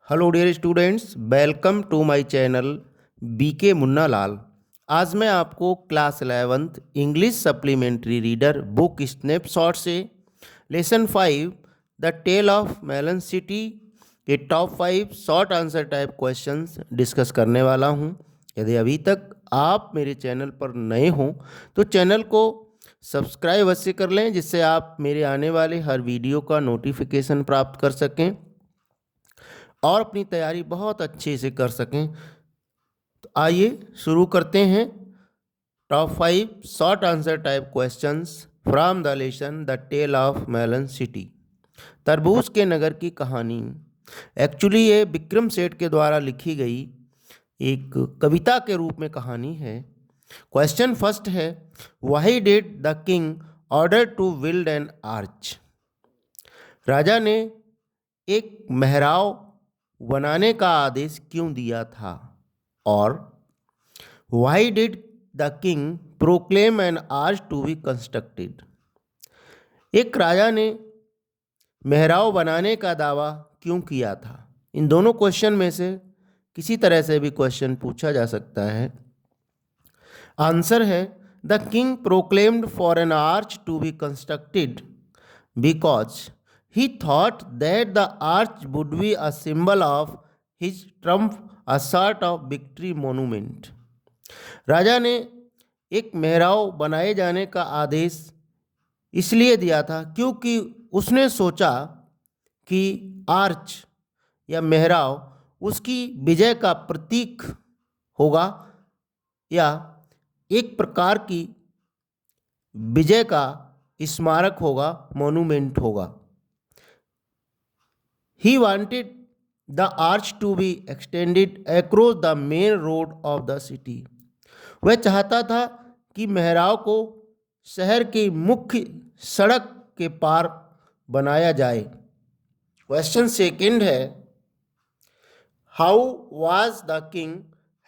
Hello dear students, welcome to my channel BK Munna Lal. आज मैं आपको class 11th English supplementary reader book snapshot से lesson 5 the tale of melon city के top 5 short answer type questions discuss करने वाला हूं। यदि अभी तक आप मेरे चैनल पर नए हों तो चैनल को सब्सक्राइब अवश्य कर लें, जिससे आप मेरे आने वाले हर वीडियो का नोटिफिकेशन प्राप्त कर सकें और अपनी तैयारी बहुत अच्छे से कर सकें। तो आइए शुरू करते हैं। Top 5 short answer type questions from the lesson the tale of melon city. तरबूज के नगर की कहानी एक्चुअली ये विक्रम सेठ के द्वारा लिखी गई एक कविता के रूप में कहानी है। क्वेश्चन फर्स्ट है, why did the king order to build an arch. राजा ने एक मेहराव बनाने का आदेश क्यों दिया था। और why did the king proclaim an arch to be constructed. एक राजा ने मेहराव बनाने का दावा क्यों किया था। इन दोनों क्वेश्चन में से किसी तरह से भी क्वेश्चन पूछा जा सकता है। आंसर है, the king proclaimed for an arch to be constructed because he thought that the arch would be a symbol of his triumph, a sort of victory monument. राजा ने एक मेहराव बनाए जाने का आदेश इसलिए दिया था क्योंकि उसने सोचा कि आर्च या मेहराव उसकी विजय का प्रतीक होगा या एक प्रकार की विजय का स्मारक होगा, मोनूमेंट होगा। He wanted the arch to be extended across the main road of the city. वह चाहता था कि मेहराव को शहर की मुख्य सड़क के पार बनाया जाए। क्वेश्चन सेकंड है, how was the king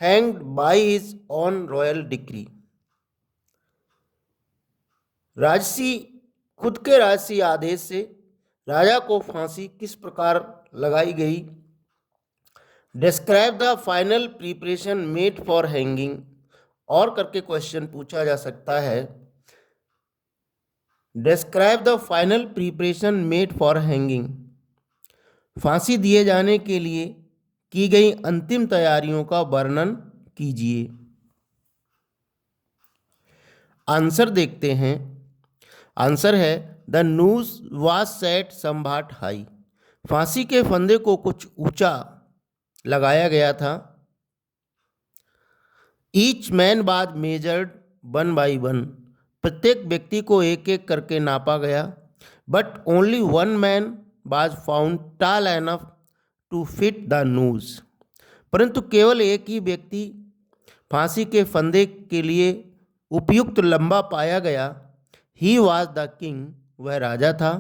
hanged by his on royal decree. खुद के राजसी आदेश से राजा को फांसी किस प्रकार लगाई गई। Describe the final preparation made for hanging. और करके क्वेश्चन पूछा जा सकता है। Describe the final preparation made for hanging. फांसी दिए जाने के लिए की गई अंतिम तैयारियों का वर्णन कीजिए। आंसर देखते हैं। आंसर है, the noose was set somewhat high. फांसी के फंदे को कुछ ऊंचा लगाया गया था। Each man was measured 1 by 1। प्रत्येक व्यक्ति को एक एक करके नापा गया। But only 1 man was found tall enough to fit the noose. परंतु केवल एक ही व्यक्ति फांसी के फंदे के लिए उपयुक्त लंबा पाया गया। ही वाज द किंग, वह राजा था।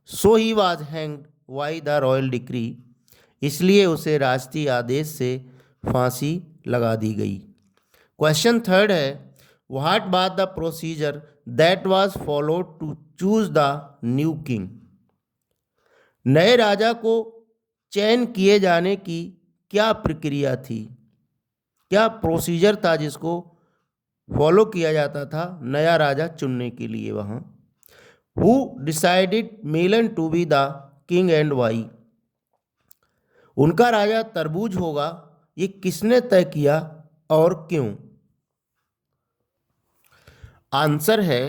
So he was hanged by the royal decree, इसलिए उसे राष्ट्रीय आदेश से फांसी लगा दी गई। क्वेश्चन थर्ड है, what was the procedure that was followed to choose the new king. नए राजा को चयन किए जाने की क्या प्रक्रिया थी, क्या प्रोसीजर था जिसको फॉलो किया जाता था नया राजा चुनने के लिए। वहाँ who decided melon to be the king and why. उनका राजा तरबूज होगा, ये किसने तय किया और क्यों। आंसर है,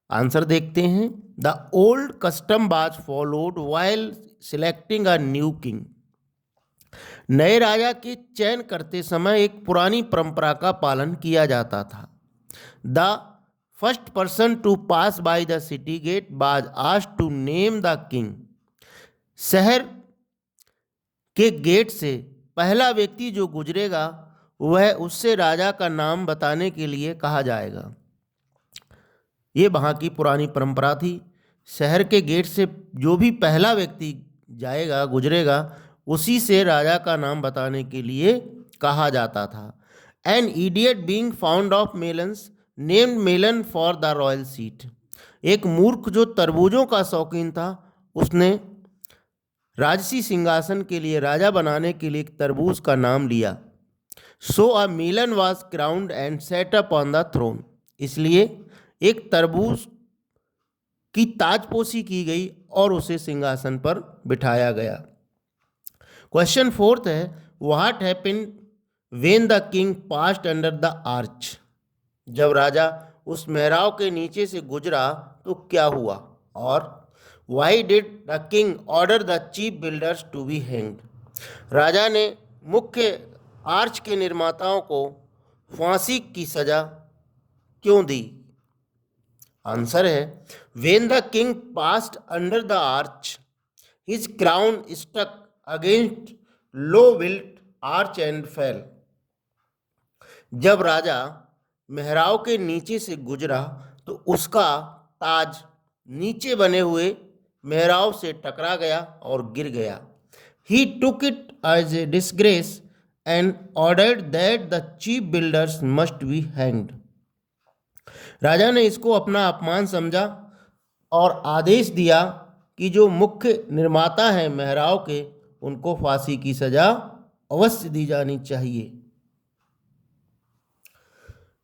आंसर देखते हैं। The old custom was followed while selecting a new king. नए राजा के चयन करते समय एक पुरानी परंपरा का पालन किया जाता था। The first person to pass by the city gate was asked to name the king. शहर के गेट से पहला व्यक्ति जो गुजरेगा वह उससे राजा का नाम बताने के लिए कहा जाएगा। ये वहाँ की पुरानी परंपरा थी। शहर के गेट से जो भी पहला व्यक्ति जाएगा, गुजरेगा, उसी से राजा का नाम बताने के लिए कहा जाता था। An idiot being found of melons named melon for the royal seat. एक मूर्ख जो तरबूजों का शौकीन था, उसने राजसी सिंहासन के लिए राजा बनाने के लिए एक तरबूज का नाम लिया। So a melon was crowned and set up on the throne. इसलिए एक तरबूज की ताजपोशी की गई और उसे सिंहासन पर बिठाया गया। क्वेश्चन फोर्थ है, what happened when the king passed under the arch. जब राजा उस मेहराब के नीचे से गुजरा तो क्या हुआ, और why did the king order the chief builders to be hanged. राजा ने मुख्य आर्च के निर्माताओं को फांसी की सजा क्यों दी। आंसर है, when the king passed under the arch his crown stuck against low built arch and fell. जब राजा मेहराब के नीचे से गुजरा तो उसका ताज नीचे बने हुए मेहराब से टकरा गया और गिर गया। He took it as a disgrace and ordered that the chief builders must be hanged. राजा ने इसको अपना अपमान समझा और आदेश दिया कि जो मुख्य निर्माता हैं मेहराब के, उनको फांसी की सजा अवश्य दी जानी चाहिए।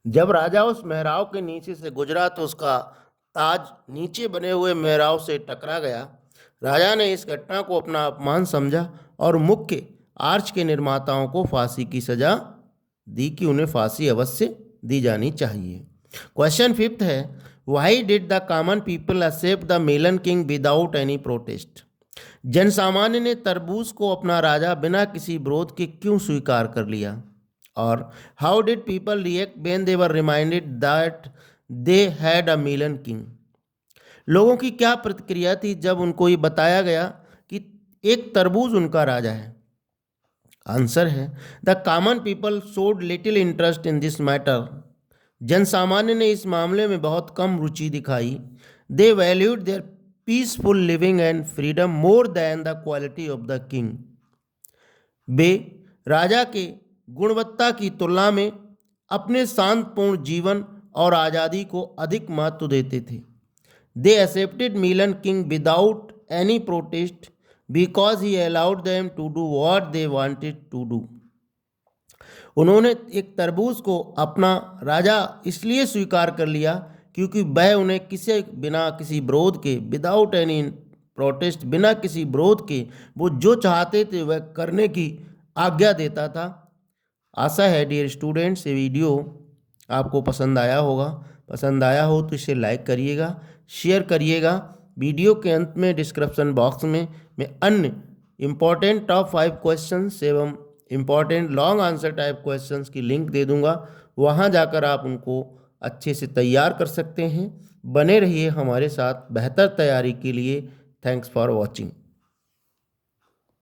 जब राजा उस मेहराब के नीचे से गुजरा तो उसका ताज नीचे बने हुए मेहराब से टकरा गया। राजा ने इस घटना को अपना अपमान समझा और मुख्य आर्च के निर्माताओं को फांसी की सजा दी कि उन्हें फांसी अवश्य दी जानी चाहिए। क्वेश्चन फिफ्थ है, why did the common people accept the melon king without any protest. जनसामान्य ने तरबूज को अपना राजा बिना किसी विरोध के क्यों स्वीकार कर लिया, और how did people react when they were reminded that they had a melon king. लोगों की क्या प्रतिक्रिया थी जब उनको ये बताया गया कि एक तरबूज उनका राजा है। आंसर है, the common people showed little interest in this matter. जनसामान्य ने इस मामले में बहुत कम रुचि दिखाई। They valued their peaceful living and freedom more than the quality of the king. वे राजा के गुणवत्ता की तुलना में अपने शांतपूर्ण जीवन और आज़ादी को अधिक महत्व देते थे। They accepted melon king without any protest because he allowed them to do what they wanted to do. उन्होंने एक तरबूज को अपना राजा इसलिए स्वीकार कर लिया क्योंकि वह उन्हें बिना किसी विरोध के, विदाउट एनी प्रोटेस्ट, बिना किसी विरोध के वो जो चाहते थे वह करने की आज्ञा देता था। आशा है डियर स्टूडेंट्स ये वीडियो आपको पसंद आया होगा। पसंद आया हो तो इसे लाइक करिएगा, शेयर करिएगा। वीडियो के अंत में डिस्क्रिप्शन बॉक्स में मैं अन्य इम्पॉर्टेंट टॉप 5 क्वेश्चंस एवं important long answer type questions की लिंक दे दूंगा। वहां जाकर आप उनको अच्छे से तैयार कर सकते हैं। बने रहिए हमारे साथ बेहतर तैयारी के लिए। Thanks for watching.